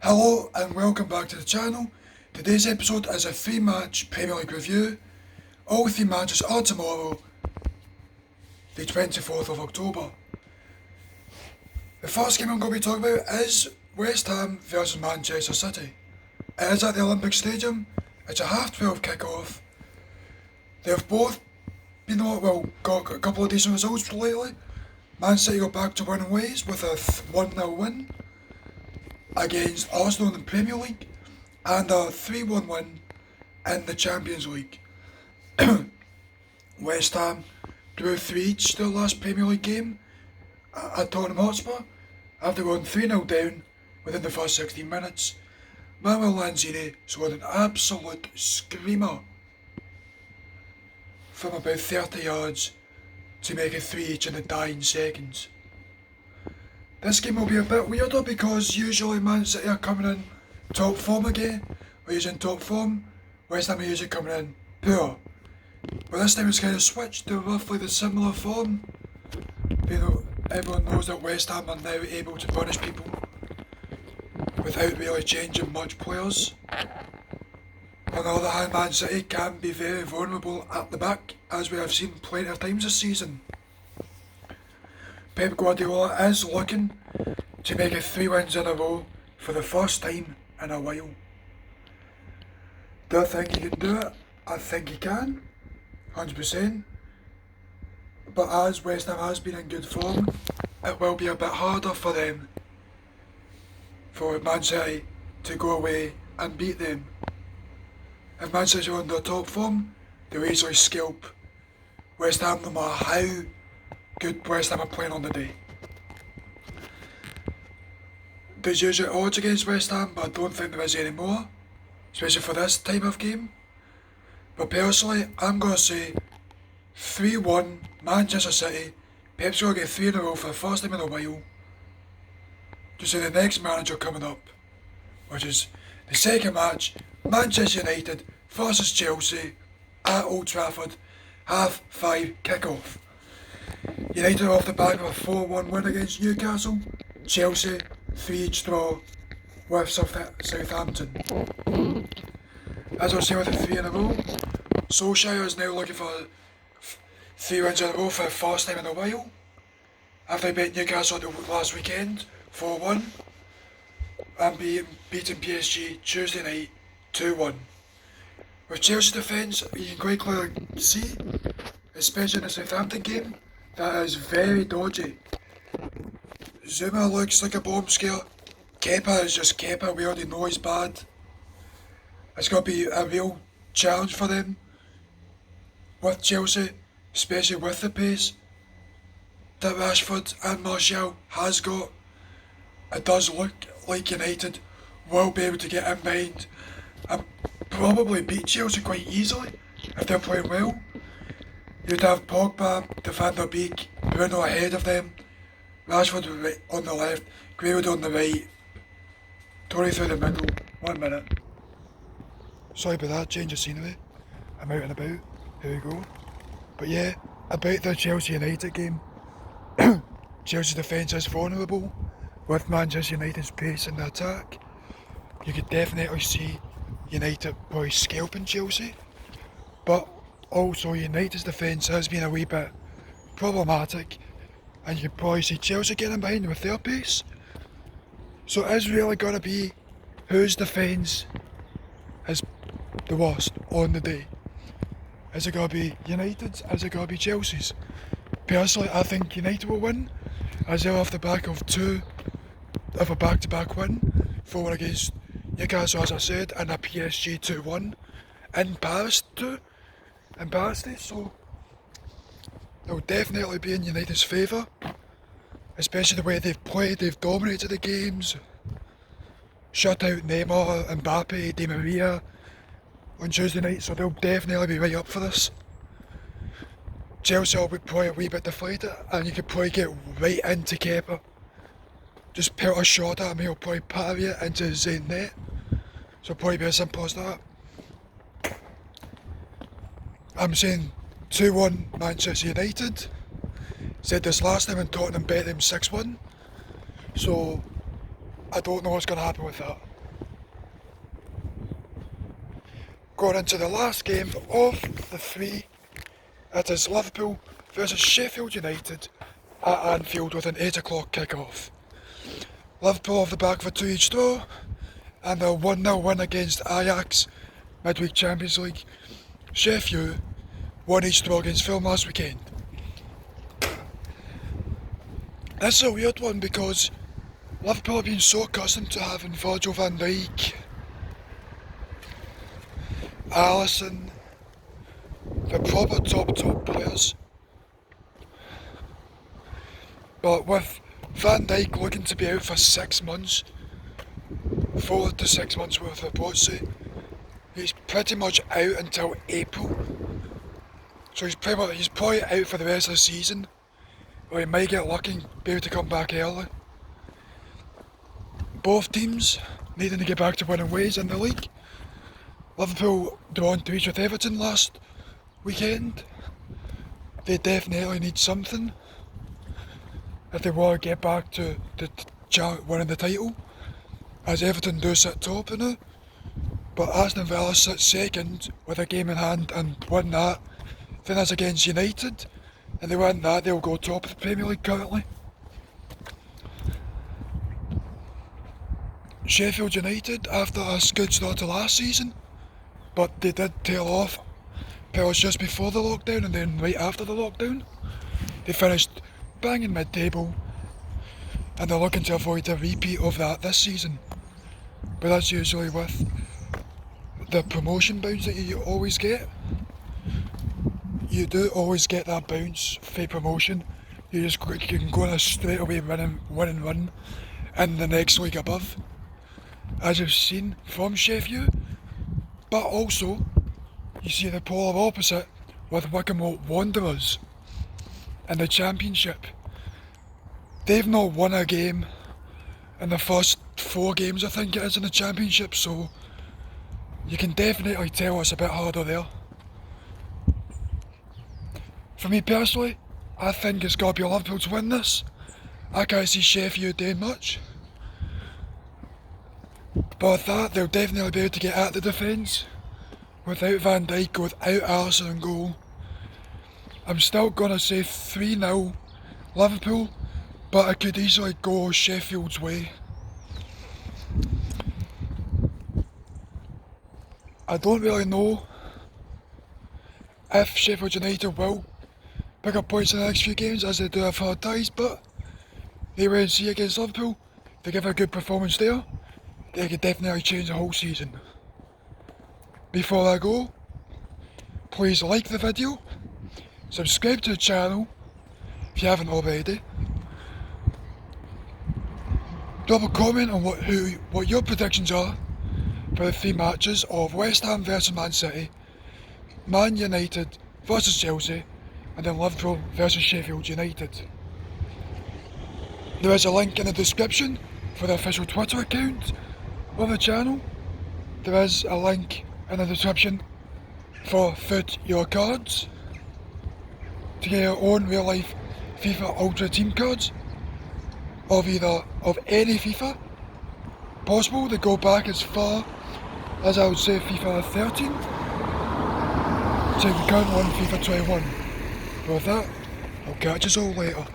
Hello and welcome back to the channel. Today's episode is a 3-match Premier League review. All 3 matches are tomorrow, the 24th of October. The first game I'm going to be talking about is West Ham versus Manchester City. It is at the Olympic Stadium. It's a half-12 kick-off. They've both got a couple of decent results lately. Man City got back to winning ways with a 1-0 win against Arsenal in the Premier League and a 3-1 win in the Champions League. West Ham drew 3 each their last Premier League game at Tottenham Hotspur after going 3-0 down within the first 16 minutes. Manuel Lanzini scored an absolute screamer from about 30 yards to make it 3 each in the dying seconds. This game will be a bit weirder because usually Man City are coming in top form again, or using top form. West Ham are usually coming in poor. But this time it's kind of switched to roughly the similar form. Everyone knows that West Ham are now able to punish people without really changing much players. On the other hand, Man City can be very vulnerable at the back, as we have seen plenty of times this season. Pep Guardiola is looking to make it 3 wins in a row for the first time in a while. Do I think he can do it? I think he can, 100%. But as West Ham has been in good form, it will be a bit harder for them, for Man City to go away and beat them. If Man City are on their top form, they'll easily scalp West Ham no matter how good West Ham are playing on the day. There's usually odds against West Ham, but I don't think there is anymore, especially for this type of game. But personally, I'm going to say 3-1 Manchester City. Pep's going to get 3 in a row for the first time in a while. To say the next manager coming up, which is the second match, Manchester United versus Chelsea at Old Trafford, 5:30 kick-off. United are off the back of a 4-1 win against Newcastle. Chelsea 3 each draw with Southampton. As I was saying with the 3 in a row, Solskjaer is now looking for 3 wins in a row for the first time in a while. After he beat Newcastle last weekend 4-1 and beating PSG Tuesday night 2-1. With Chelsea's defence, you can quite clearly see, especially in the Southampton game, that is very dodgy. Zuma looks like a bomb scare. Kepa is just Kepa, we already know he's bad. It's going to be a real challenge for them with Chelsea, especially with the pace that Rashford and Martial has got. It does look like United will be able to get in behind and probably beat Chelsea quite easily if they're playing well. You'd have Pogba, De Van der Beek, Bruno ahead of them, Rashford on the left, Greenwood on the right, Tory through the middle. 1 minute. Sorry about that, change of scenery. I'm out and about. Here we go. But yeah, about the Chelsea United game. Chelsea's defence is vulnerable with Manchester United's pace in the attack. You could definitely see United probably scalping Chelsea. But also United's defence has been a wee bit problematic, and you can probably see Chelsea getting behind with their pace. So it is really going to be whose defence is the worst on the day. Is it going to be United's? Is it going to be Chelsea's? Personally, I think United will win, as they're off the back of a back-to-back win, 4 against Newcastle, as I said, and a PSG 2-1 in Paris too. So it will definitely be in United's favour, especially the way they've played. They've dominated the games, shut out Neymar, Mbappe, Di Maria on Tuesday night, so they'll definitely be right up for this. Chelsea will be probably a wee bit deflated, and you could probably get right into Kepa. Just put a shot at him, he'll probably parry it into his own net. So probably be as simple as that. I'm saying 2-1 Manchester United. Said this last time and Tottenham bet them 6-1. So I don't know what's going to happen with that. going into the last game of the three. It is Liverpool versus Sheffield United at Anfield with an 8 o'clock kick-off. Liverpool off the back of a 2-each draw and a 1-0 win against Ajax midweek Champions League. Sheffield 1-each draw against Fulham last weekend. This is a weird one because Liverpool have been so accustomed to having Virgil van Dijk, Alisson, the proper top players. But with Van Dijk looking to be out for 6 months, 4 to 6 months worth of reports say, he's pretty much out until April. So he's probably out for the rest of the season, or he might get lucky and be able to come back early. Both teams needing to get back to winning ways in the league. Liverpool drawing 2-each with Everton last weekend. They definitely need something if they want to get back to winning the title, as Everton do sit top now. But Aston Villa sit second with a game in hand and win that. Then that's against United, and they win that, they'll go top of the Premier League currently. Sheffield United, after a good start to last season, but they did tail off perhaps just before the lockdown and then right after the lockdown. They finished banging mid-table and they're looking to avoid a repeat of that this season. But that's usually with the promotion bounce that you always get. You do always get that bounce for promotion. You can go on a straight away win and run in the next league above, as you've seen from Sheffield. But also, you see the polar opposite with Wycombe Wanderers in the Championship. They've not won a game in the first 4 games, I think it is, in the Championship, so you can definitely tell it's a bit harder there. For me personally, I think it's got to be Liverpool to win this. I can't see Sheffield doing much. But with that, they'll definitely be able to get at the defence without Van Dijk, without Alisson in goal. I'm still going to say 3-0 Liverpool, but I could easily go Sheffield's way. I don't really know if Sheffield United will pick up points in the next few games, as they do have hard ties, but they wait and see against Liverpool. If they give a good performance there, they could definitely change the whole season. Before I go, please like the video, subscribe to the channel if you haven't already. Drop a comment on what your predictions are for the 3 matches of West Ham versus Man City, Man United versus Chelsea, and then Liverpool versus Sheffield United. There is a link in the description for the official Twitter account of the channel. There is a link in the description for Foot Your Cards to get your own real life FIFA Ultra Team cards of any FIFA possible. They go back as far as, I would say, FIFA 13 to the current one, FIFA 21. But with that, I'll catch us all later.